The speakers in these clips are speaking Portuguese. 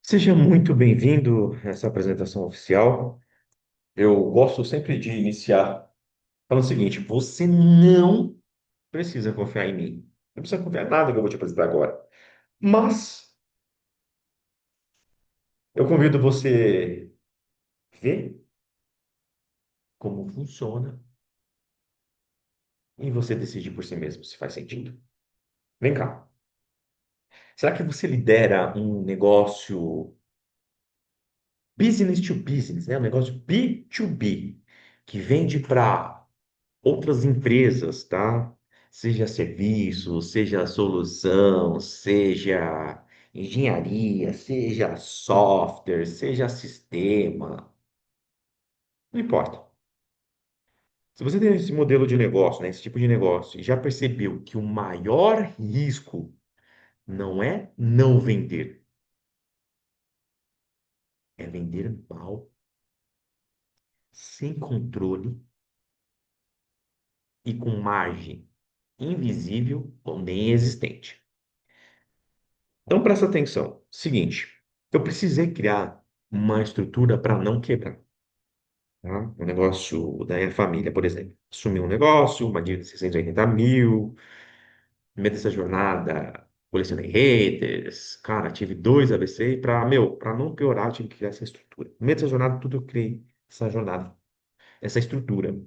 Seja muito bem-vindo a essa apresentação oficial. Eu gosto sempre de iniciar falando o seguinte: você não precisa confiar em mim. Não precisa confiar em nada que eu vou te apresentar agora. Mas eu convido você a ver como funciona e você decidir por si mesmo se faz sentido. Vem cá. Será que você lidera um negócio business to business, né? Um negócio B2B, que vende para outras empresas, tá? Seja serviço, seja solução, seja engenharia, seja software, seja sistema, não importa. Se você tem esse modelo de negócio, né, esse tipo de negócio, e já percebeu que o maior risco não é não vender, é vender mal, sem controle e com margem invisível ou nem existente. Então presta atenção. Seguinte, eu precisei criar uma estrutura para não quebrar, tá? O negócio da minha família, por exemplo. Assumi um negócio, uma dívida de 680 mil, no meio dessa jornada, colecionei haters, cara, tive dois AVC para não piorar, eu tive que criar essa estrutura. No meio dessa jornada, tudo eu criei essa jornada, essa estrutura.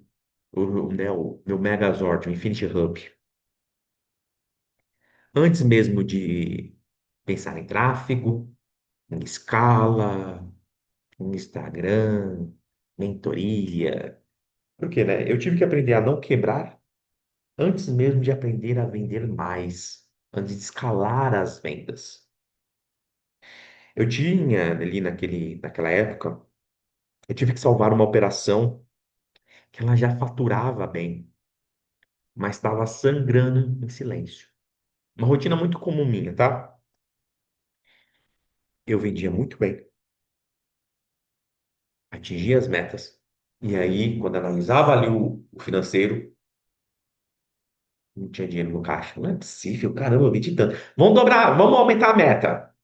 O meu Megazord, o Infinity Hub. Antes mesmo de pensar em tráfego, em escala, no Instagram, mentoria. Por quê, né? Eu tive que aprender a não quebrar antes mesmo de aprender a vender mais, antes de escalar as vendas. Eu tinha ali naquela época, eu tive que salvar uma operação que ela já faturava bem, mas estava sangrando em silêncio. Uma rotina muito comum minha, tá? Eu vendia muito bem, atingia as metas, e aí, quando analisava ali o financeiro, não tinha dinheiro no caixa. Não é possível, caramba, eu vendi tanto. Vamos dobrar, vamos aumentar a meta.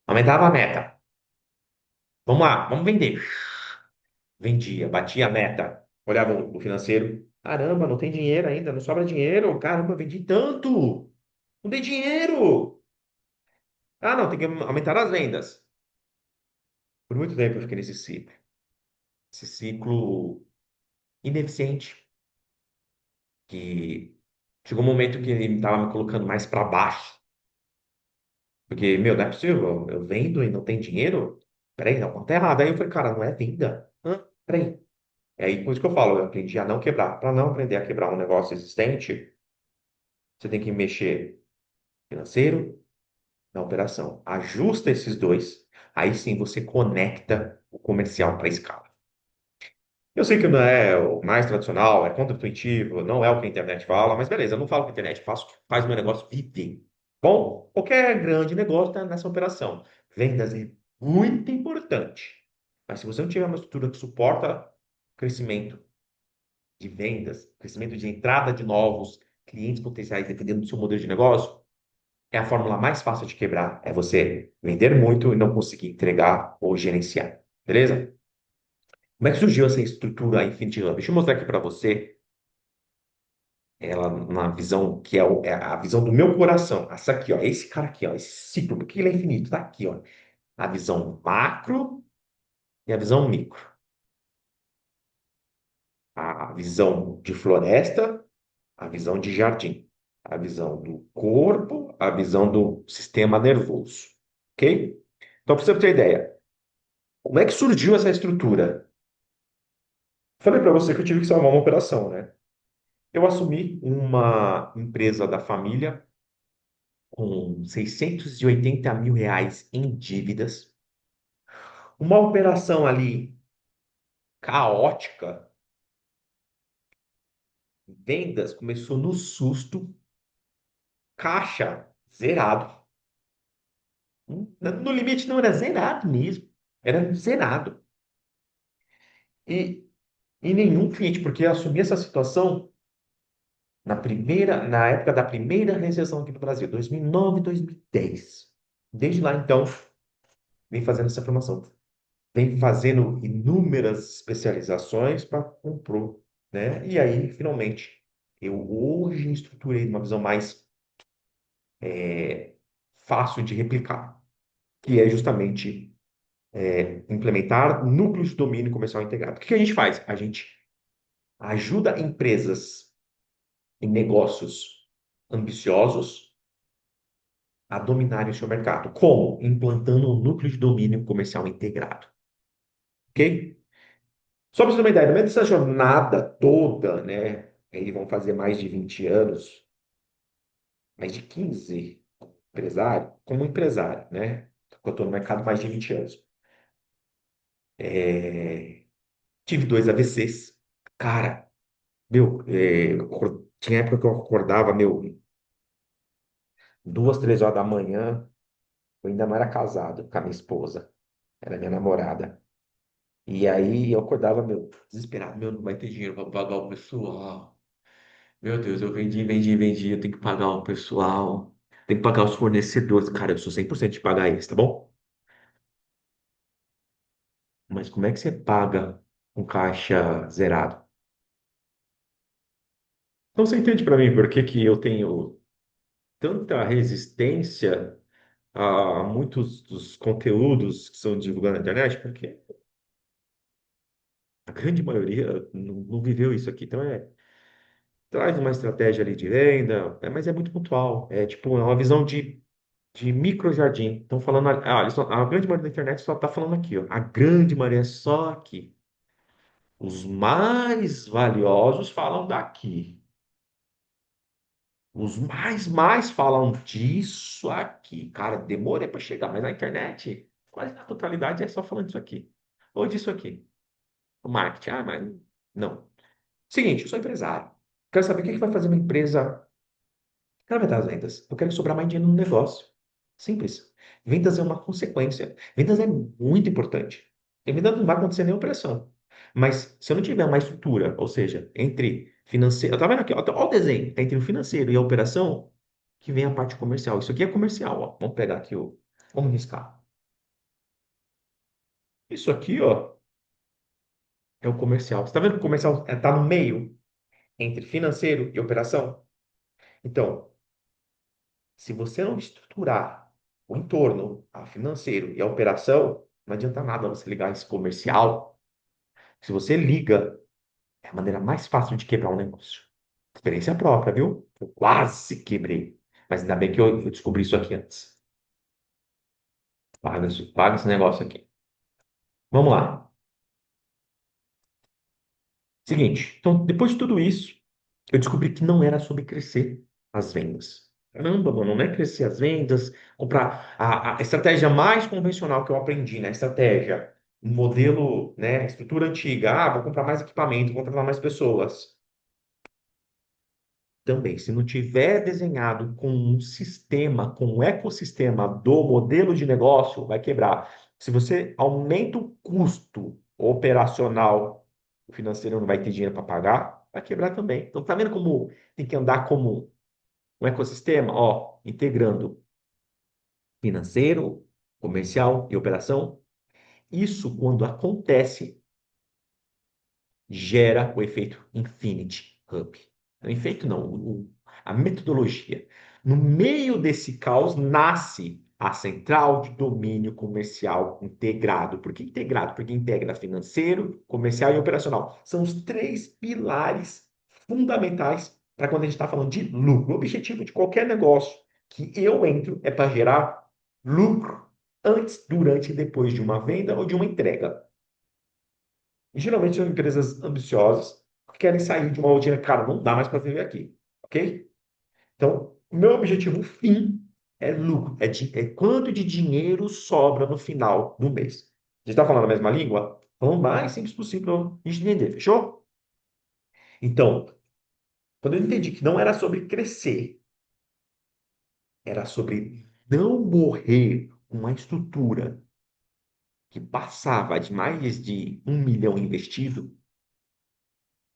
Aumentava a meta. Vamos lá, vamos vender. Vendia, batia a meta. Olhava o financeiro. Caramba, não tem dinheiro ainda, não sobra dinheiro. Caramba, eu vendi tanto. Não tem dinheiro. Ah, não, tem que aumentar as vendas. Por muito tempo eu fiquei nesse ciclo. Esse ciclo ineficiente, que chegou um momento que ele estava me colocando mais para baixo. Porque, meu, não é possível. Eu vendo e não tem dinheiro? Peraí, não, tá errado. Aí eu falei, cara, não é venda. Peraí. É aí por isso que eu falo, eu aprendi a não quebrar. Para não aprender a quebrar um negócio existente, você tem que mexer financeiro na operação. Ajusta esses dois. Aí sim você conecta o comercial para a escala. Eu sei que não é o mais tradicional, é contra-intuitivo, não é o que a internet fala, mas beleza, eu não falo o que a internet faz o meu negócio viver. Bom, qualquer grande negócio está nessa operação. Vendas é muito importante. Mas se você não tiver uma estrutura que suporta crescimento de vendas, crescimento de entrada de novos clientes potenciais, dependendo do seu modelo de negócio, é a fórmula mais fácil de quebrar. É você vender muito e não conseguir entregar ou gerenciar. Beleza? Como é que surgiu essa estrutura Infinity Hub? Deixa eu mostrar aqui para você ela na visão que é a visão do meu coração. Essa aqui, ó, esse cara aqui, ó, esse ciclo, porque ele é infinito, tá aqui, ó. A visão macro e a visão micro. A visão de floresta, a visão de jardim. A visão do corpo, a visão do sistema nervoso. Ok? Então, para você ter ideia, como é que surgiu essa estrutura? Falei para você que eu tive que salvar uma operação, né? Eu assumi uma empresa da família com 680 mil reais em dívidas, uma operação ali caótica, vendas começou no susto, caixa zerado. No limite não era zerado mesmo, era zerado. E, e nenhum cliente, porque eu assumi essa situação na época da primeira recessão aqui no Brasil, 2009, 2010. Desde lá, então, vem fazendo essa formação, vem fazendo inúmeras especializações para compor, né? E aí, finalmente, eu hoje estruturei uma visão mais fácil de replicar, que é justamente implementar núcleos de domínio comercial integrado. O que que a gente faz? A gente ajuda empresas em negócios ambiciosos a dominarem o seu mercado. Como? Implantando um núcleo de domínio comercial integrado. Ok? Só para você ter uma ideia, no meio dessa jornada toda, né? Aí vão fazer mais de 20 anos, mais de 15 como empresário, né? Eu estou no mercado há mais de 20 anos. Tive dois AVCs. Cara, meu, tinha época que eu acordava, meu, 2, 3 horas da manhã, eu ainda não era casado com a minha esposa, era minha namorada. E aí eu acordava, meu, desesperado, meu, não vai ter dinheiro para pagar o pessoal. Meu Deus, eu vendi, vendi, vendi, eu tenho que pagar o pessoal, tenho que pagar os fornecedores. Cara, eu sou 100% de pagar eles, tá bom? Mas como é que você paga um caixa zerado? Então você entende para mim por que que eu tenho tanta resistência a muitos dos conteúdos que são divulgados na internet? Porque a grande maioria não viveu isso aqui. Então traz uma estratégia ali de venda, mas é muito pontual. É tipo, é uma visão de microjardim. Estão falando, a grande maioria da internet só está falando aqui, ó. A grande maioria é só aqui. Os mais valiosos falam daqui. Os mais falam disso aqui. Cara, demorei para chegar, mas na internet, quase na totalidade é só falando disso aqui. Ou disso aqui. O marketing, mas não. Seguinte, eu sou empresário. Quero saber o que que vai fazer uma empresa. Quero aumentar as vendas. Eu quero sobrar mais dinheiro no negócio. Simples. Vendas é uma consequência. Vendas é muito importante. E venda não vai acontecer nem operação. Mas se eu não tiver uma estrutura, ou seja, entre financeiro. Eu estava vendo aqui, ó, olha o desenho. Entre o financeiro e a operação, que vem a parte comercial. Isso aqui é comercial, ó. Vamos pegar aqui o. Vamos riscar. Isso aqui, ó, é o comercial. Você está vendo que o comercial está no meio entre financeiro e operação? Então, se você não estruturar o entorno, a financeiro e a operação, não adianta nada você ligar esse comercial. Se você liga, é a maneira mais fácil de quebrar um negócio. Experiência própria, viu? Eu quase quebrei. Mas ainda bem que eu descobri isso aqui antes. Paga esse negócio aqui. Vamos lá. Seguinte, então, depois de tudo isso, eu descobri que não era sobre crescer as vendas. Caramba, mano, não é crescer as vendas, comprar a estratégia mais convencional que eu aprendi, né? Estratégia, um modelo, né? Estrutura antiga. Vou comprar mais equipamento, vou contratar mais pessoas. Também, se não tiver desenhado com um sistema, com um ecossistema do modelo de negócio, vai quebrar. Se você aumenta o custo operacional, o financeiro não vai ter dinheiro para pagar, vai quebrar também. Então, tá vendo como tem que andar como um ecossistema? Ó, integrando financeiro, comercial e operação. Isso, quando acontece, gera o efeito Infinity Hub. O efeito não, a metodologia. No meio desse caos nasce a central de domínio comercial integrado. Por que integrado? Porque integra financeiro, comercial e operacional. São os três pilares fundamentais para quando a gente está falando de lucro. O objetivo de qualquer negócio que eu entro é para gerar lucro antes, durante e depois de uma venda ou de uma entrega. E geralmente são empresas ambiciosas que querem sair de uma rotina. Cara, não dá mais para viver aqui, ok? Então, o meu objetivo fim é lucro, é quanto de dinheiro sobra no final do mês. A gente está falando a mesma língua? Falando o mais simples possível para a gente entender, fechou? Então, quando eu entendi que não era sobre crescer, era sobre não morrer com uma estrutura que passava de mais de 1 milhão investido,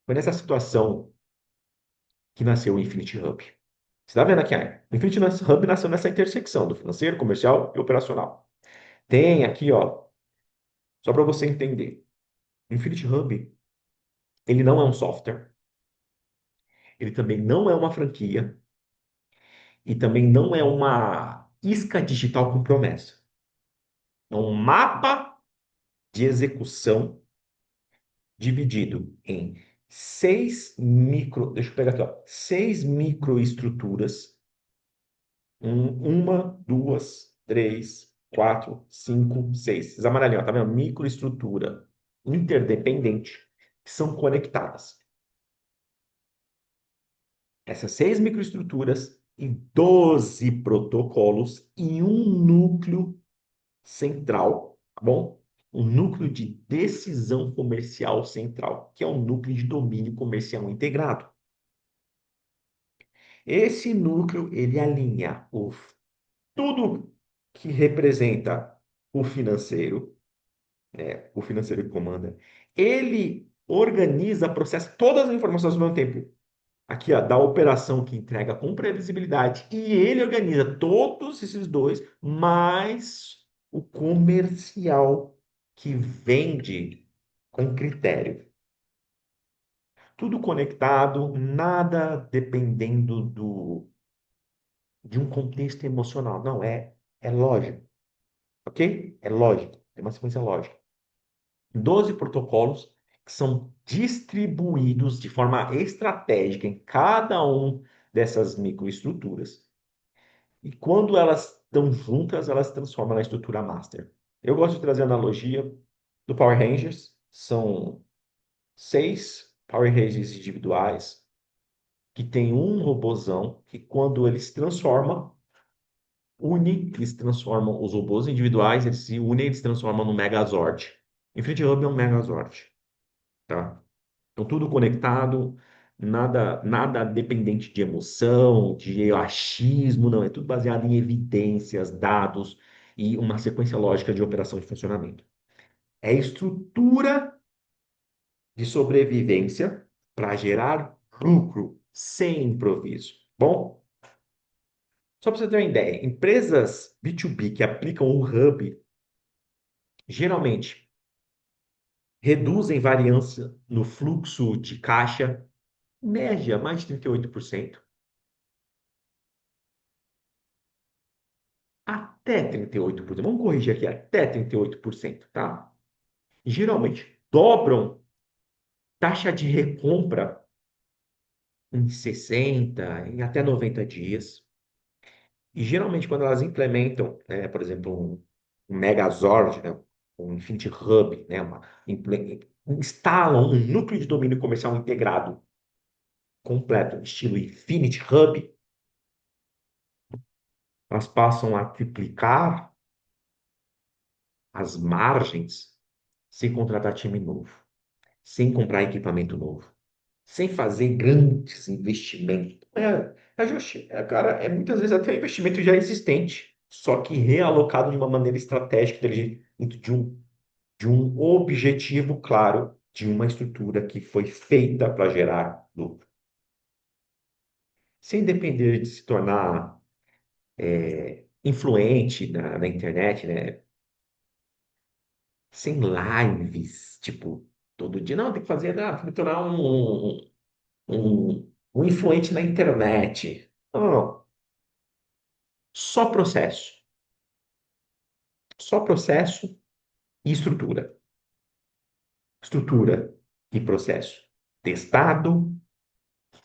foi nessa situação que nasceu o Infinity Hub. Você está vendo aqui, o Infinity Hub nasceu nessa intersecção do financeiro, comercial e operacional. Tem aqui, ó, só para você entender. O Infinity Hub, ele não é um software, ele também não é uma franquia e também não é uma isca digital com promessa. É um mapa de execução dividido em deixa eu pegar aqui, ó, seis microestruturas, uma, duas, três, quatro, cinco, seis. Esses amarelinhos, ó, tá vendo? Microestrutura interdependente que são conectadas. Essas seis microestruturas e 12 protocolos em um núcleo central, tá bom? Um núcleo de decisão comercial central, que é um núcleo de domínio comercial integrado. Esse núcleo, ele alinha tudo que representa o financeiro que comanda. Ele organiza, processa todas as informações ao mesmo tempo. Aqui, ó, da operação que entrega com previsibilidade. E ele organiza todos esses dois, mais o comercial que vende com critério. Tudo conectado, nada dependendo de um contexto emocional. Não, é lógico, ok? É lógico, tem uma sequência lógica. 12 protocolos que são distribuídos de forma estratégica em cada um dessas microestruturas. E quando elas estão juntas, elas se transformam na estrutura master. Eu gosto de trazer a analogia do Power Rangers. São seis Power Rangers individuais que tem um robozão que quando eles se transformam, eles transformam os robôs individuais, eles se unem, eles se transformam no Megazord. Infinity Hub é um Megazord, tá? Então, tudo conectado, nada dependente de emoção, de achismo, não. É tudo baseado em evidências, dados e uma sequência lógica de operação e funcionamento. É estrutura de sobrevivência para gerar lucro sem improviso. Bom, só para você ter uma ideia, empresas B2B que aplicam o Hub geralmente reduzem variância no fluxo de caixa, média mais de 38%. Até 38%. Vamos corrigir aqui, até 38%, tá? Geralmente dobram taxa de recompra em 60, em até 90 dias. E geralmente quando elas implementam, né, por exemplo, um Megazord, né, um Infinity Hub, né, instalam um núcleo de domínio comercial integrado completo, estilo Infinity Hub, elas passam a triplicar as margens sem contratar time novo, sem comprar equipamento novo, sem fazer grandes investimentos. Cara, é muitas vezes até um investimento já existente, só que realocado de uma maneira estratégica, inteligente, dentro de um objetivo claro, de uma estrutura que foi feita para gerar lucro. Sem depender de se tornar influente na internet, né? Sem lives, tipo, todo dia. Não, tem que fazer, tem que me tornar um influente na internet. Não, não, não. Só processo. Só processo e estrutura. Estrutura e processo. Testado,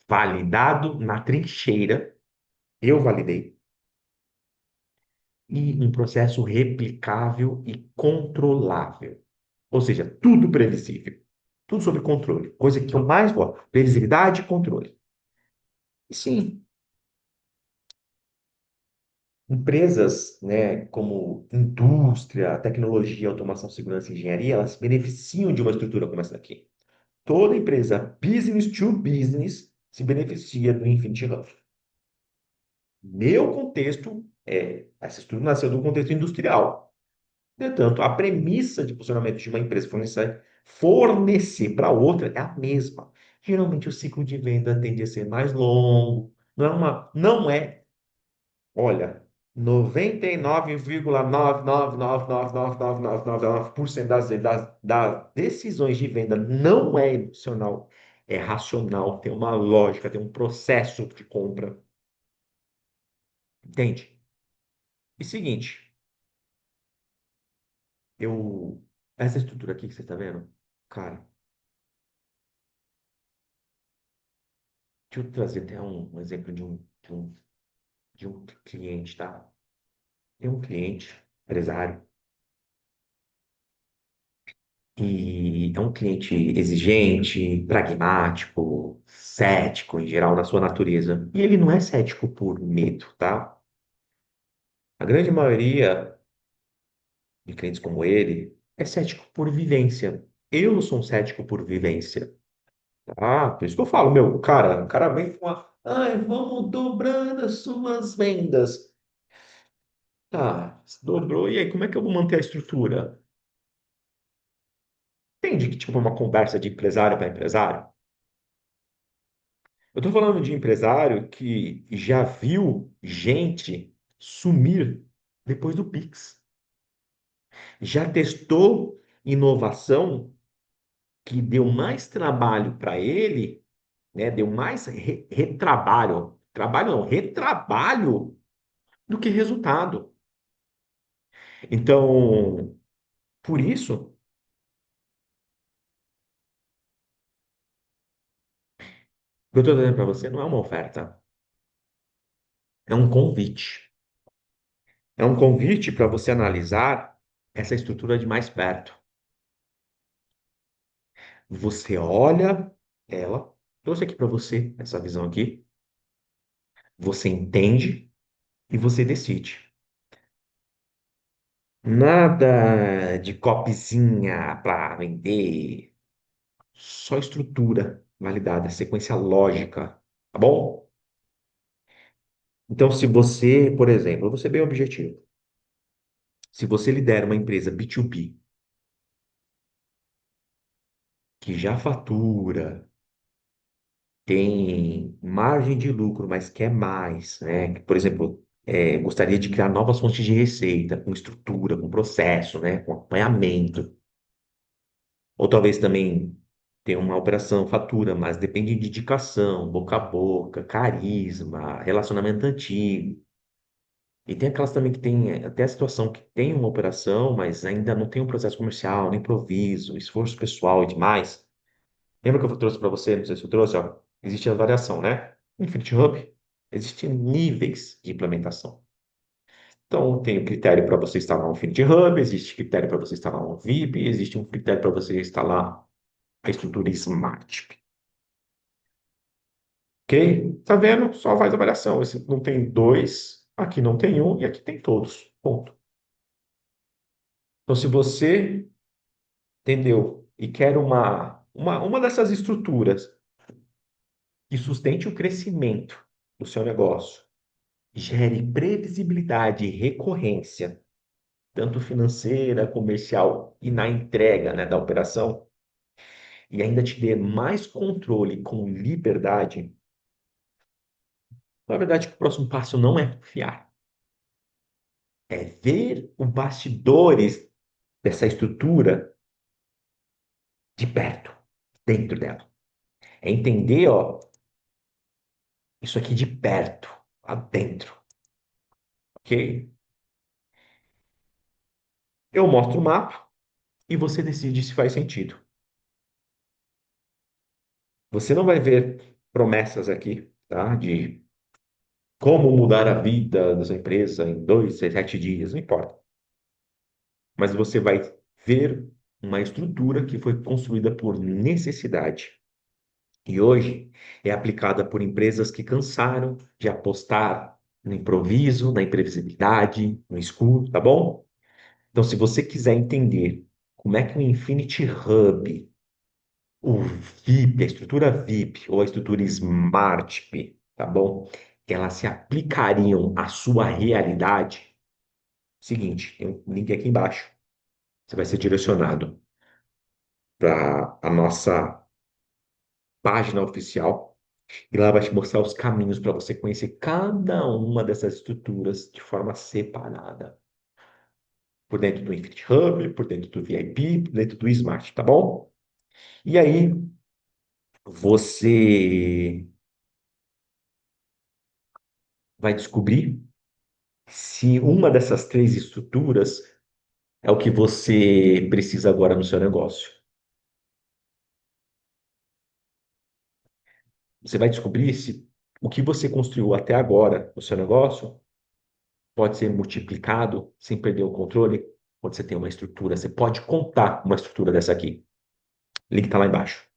validado na trincheira. Eu validei. E um processo replicável e controlável. Ou seja, tudo previsível. Tudo sob controle. Coisa que eu mais gosto. Previsibilidade e controle. E sim, empresas, né, como indústria, tecnologia, automação, segurança e engenharia, elas se beneficiam de uma estrutura como essa daqui. Toda empresa business to business se beneficia do Infinity Hub. Meu contexto essa estrutura nasceu do contexto industrial. Portanto, a premissa de funcionamento de uma empresa fornecer para outra é a mesma. Geralmente o ciclo de venda tende a ser mais longo. Não é, olha. 99,9999999% das decisões de venda não é emocional, é racional, tem uma lógica, tem um processo de compra. Entende? E seguinte, eu. Essa estrutura aqui que você está vendo, cara, deixa eu trazer até um exemplo de um cliente, tá? Tem um cliente, empresário, e é um cliente exigente, pragmático, cético em geral na sua natureza. E ele não é cético por medo, tá? A grande maioria de clientes como ele é cético por vivência. Eu sou um cético por vivência. Ah, por isso que eu falo, meu, cara, o cara vem com uma. Ai, vamos dobrando as suas vendas. Tá, se dobrou, e aí, como é que eu vou manter a estrutura? Entende que, tipo, uma conversa de empresário para empresário? Eu tô falando de empresário que já viu gente sumir depois do Pix. Já testou inovação que deu mais trabalho para ele, né? Deu mais retrabalho. Trabalho não, retrabalho do que resultado. Então, por isso, o que eu estou dizendo para você não é uma oferta, é um convite. É um convite para você analisar essa estrutura de mais perto. Você olha ela, trouxe aqui para você essa visão aqui, você entende e você decide. Nada de copizinha para vender, só estrutura validada, sequência lógica, tá bom? Então, se você, por exemplo, eu vou ser bem objetivo. Se você lidera uma empresa B2B que já fatura, tem margem de lucro, mas quer mais, né? Por exemplo, gostaria de criar novas fontes de receita, com estrutura, com processo, né? Com acompanhamento. Ou talvez também tenha uma operação fatura, mas depende de indicação, boca a boca, carisma, relacionamento antigo. E tem aquelas também que tem até a situação que tem uma operação, mas ainda não tem um processo comercial, nem improviso, esforço pessoal e demais. Lembra que eu trouxe para você, não sei se eu trouxe, ó, existe a variação, né? Infinity Hub, existem níveis de implementação. Então, tem o critério para você instalar um Infinity Hub, existe critério para você instalar um VIP, existe um critério para você instalar a estrutura Smart. Ok? Tá vendo? Só faz a variação. Esse não tem dois, aqui não tem um e aqui tem todos. Ponto. Então, se você entendeu e quer uma dessas estruturas que sustente o crescimento do seu negócio, gere previsibilidade e recorrência, tanto financeira, comercial e na entrega, né, da operação, e ainda te dê mais controle com liberdade, na verdade, o próximo passo não é confiar, é ver os bastidores dessa estrutura de perto, dentro dela. É entender, ó, isso aqui de perto, lá dentro, ok? Eu mostro o mapa e você decide se faz sentido. Você não vai ver promessas aqui, tá? De como mudar a vida da sua empresa em 2, 7 dias, não importa. Mas você vai ver uma estrutura que foi construída por necessidade e hoje é aplicada por empresas que cansaram de apostar no improviso, na imprevisibilidade, no escuro, tá bom? Então, se você quiser entender como é que o Infinity Hub, o VIP, a estrutura VIP ou a estrutura Smart, tá bom? Elas se aplicariam à sua realidade. Seguinte, tem um link aqui embaixo. Você vai ser direcionado para a nossa página oficial. E lá vai te mostrar os caminhos para você conhecer cada uma dessas estruturas de forma separada. Por dentro do Infinity Hub, por dentro do VIP, por dentro do Smart, tá bom? E aí você vai descobrir se uma dessas três estruturas é o que você precisa agora no seu negócio. Você vai descobrir se o que você construiu até agora no seu negócio pode ser multiplicado sem perder o controle quando você tem uma estrutura. Você pode contar uma estrutura dessa aqui. O link está lá embaixo.